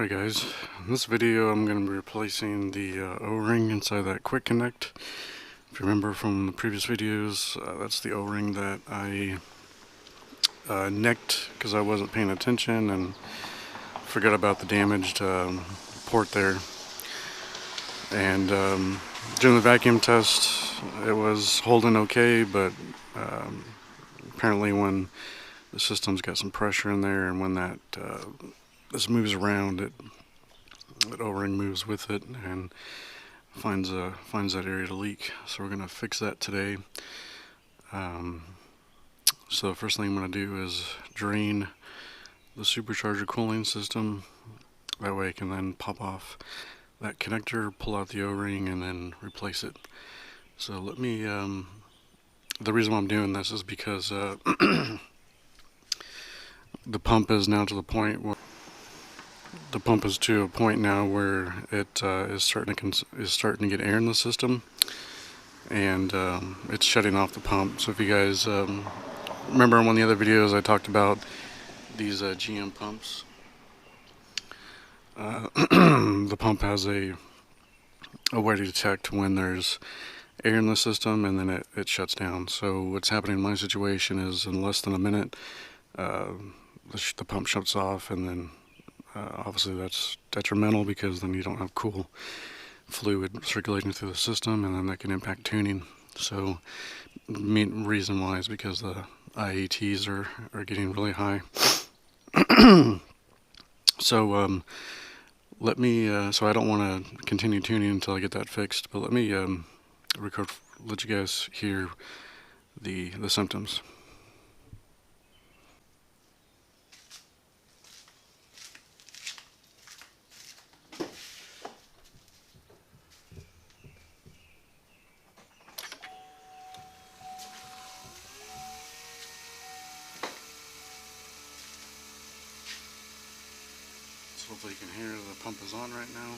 Alright guys, in this video I'm going to be replacing the O-ring inside that quick connect. If you remember from the previous videos, that's the O-ring that I nicked because I wasn't paying attention and forgot about the damaged port there. And during the vacuum test it was holding okay, but apparently when the system's got some pressure in there and when that this moves around, that O-ring moves with it and finds that area to leak. So we're going to fix that today. So the first thing I'm going to do is drain the supercharger cooling system. That way I can then pop off that connector, pull out the O-ring, and then replace it. So let me, the reason why I'm doing this is because the pump is now to the point where now where it is starting to get air in the system, and it's shutting off the pump. So if you guys remember in one of the other videos I talked about these GM pumps, the pump has a way to detect when there's air in the system, and then it shuts down. So what's happening in my situation is in less than a minute the pump shuts off, and then obviously that's detrimental because then you don't have cool fluid circulating through the system, and then that can impact tuning. So the main reason why is because the IATs are getting really high. So let me so I don't want to continue tuning until I get that fixed, but let me let you guys hear the symptoms. Hopefully you can hear the pump is on right now.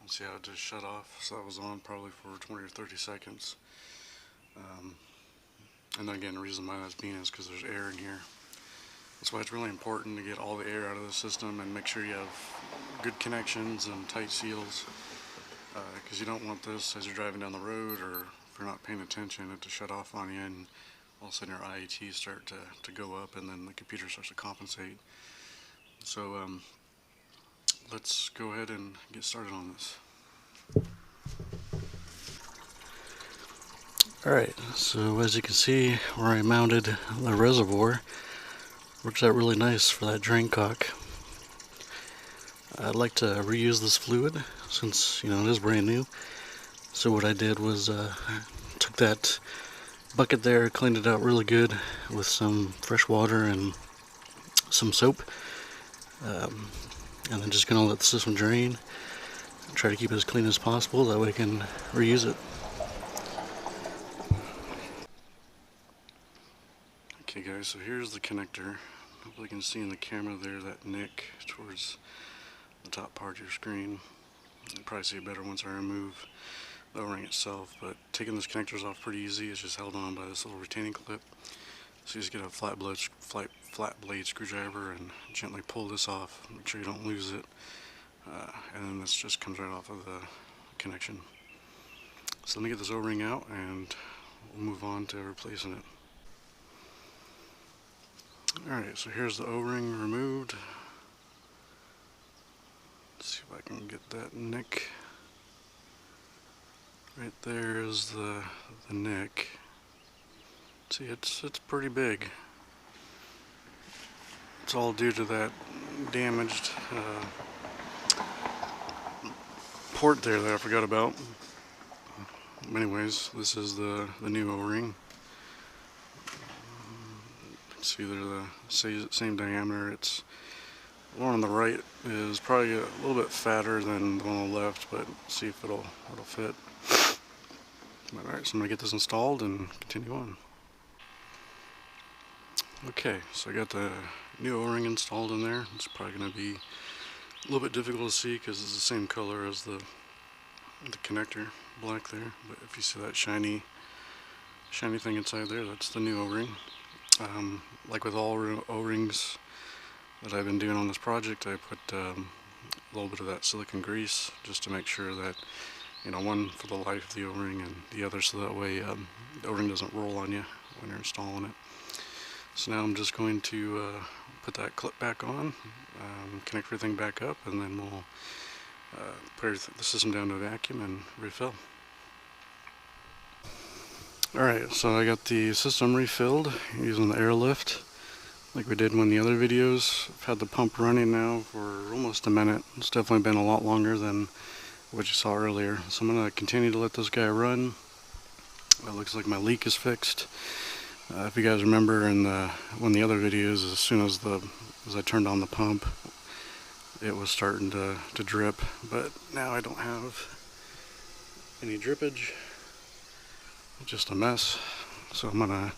See how it just shut off? So that was on probably for 20 or 30 seconds. And then again, the reason why that's being is because there's air in here. That's why it's really important to get all the air out of the system and make sure you have good connections and tight seals. Because you don't want this as you're driving down the road, or if you're not paying attention, it to shut off on you, and all of a sudden your IATs start to go up, and then the computer starts to compensate. So let's go ahead and get started on this. Alright, so as you can see where I mounted the reservoir, works out really nice for that drain cock. I'd like to reuse this fluid since, you know, it is brand new. So what I did was took that bucket there, cleaned it out really good with some fresh water and some soap, and then just gonna let the system drain. Try to keep it as clean as possible, that way I can reuse it. Okay guys, so here's the connector. Hopefully you can see in the camera there that nick towards the top part of your screen. You'll probably see it better once I remove the O-ring itself, but taking this connector is off pretty easy. It's just held on by this little retaining clip. So you just get a flat blade screwdriver and gently pull this off. Make sure you don't lose it. And then this just comes right off of the connection. So let me get this O-ring out and we'll move on to replacing it. Alright, so here's the O-ring removed. Let's see if I can get that nick. Right there is the nick. See, it's pretty big. It's all due to that damaged port there that I forgot about. Anyways, this is the new O-ring. See, they're the same diameter. It's the one on the right is probably a little bit fatter than the one on the left, but see if it'll fit. Alright, so I'm going to get this installed and continue on. Okay, so I got the new O-ring installed in there. It's probably going to be a little bit difficult to see because it's the same color as the connector. black there, but if you see that shiny thing inside there, that's the new O-ring. Like with all O-rings that I've been doing on this project, I put a little bit of that silicone grease just to make sure that, you know, one, for the life of the O-ring, and the other so that way the O-ring doesn't roll on you when you're installing it. So now I'm just going to put that clip back on, connect everything back up, and then we'll put the system down to a vacuum and refill. Alright, so I got the system refilled using the airlift like we did in the other videos. I've had the pump running now for almost a minute. It's definitely been a lot longer than what you saw earlier. So I'm going to continue to let this guy run. It looks like my leak is fixed. If you guys remember in one of the other videos, as soon as I turned on the pump, it was starting to drip, but now I don't have any drippage, just a mess. So I'm gonna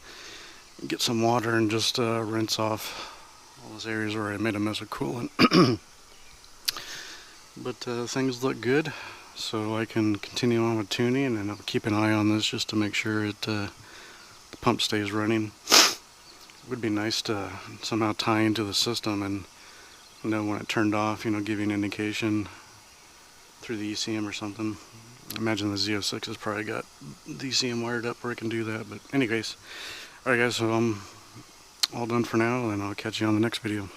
get some water and just rinse off all those areas where I made a mess of coolant. But things look good, so I can continue on with tuning, and I'll keep an eye on this just to make sure the pump stays running. It would be nice to somehow tie into the system and know when it turned off, you know, give you an indication through the ECM or something. I imagine the Z06 has probably got the ECM wired up where it can do that, but anyways. Alright guys, so I'm all done for now, and I'll catch you on the next video.